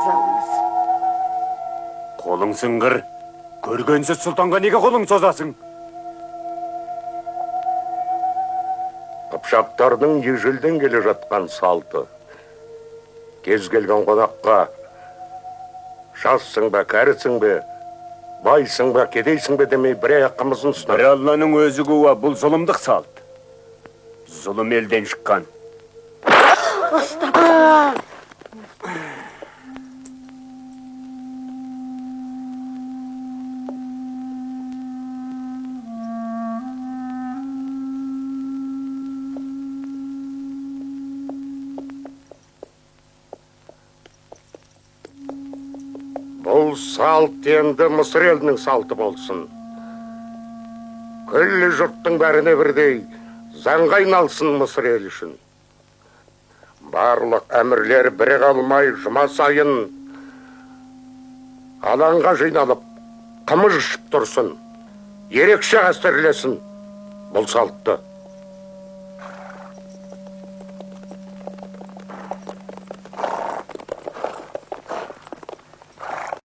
қолыңыз алыңыз. Қолың сыңғыр. Көргенсіз сұлтанға неге қолың созасың? Қыпшақтардың ежелден келе жатқан салты. Кез келген қонаққа жассың ба, кәрісің бе, байсың ба, кедейсің бе демей бір аяқ қымызын ұстар. Бір Алланың өзі куә, бұл зұлымдық салт. Зұлым елден шыққан. Бұл салт енді Мысыр елінің салты болсын. Күллі жұрттың бәріне бірдей заңға айналсын Мысыр ел үшін. Барлық әмірлер бірі қалмай жұма сайын алаңға жиналып, қымыз ішіп тұрсын, ерекше қастерлесін бұл салтты.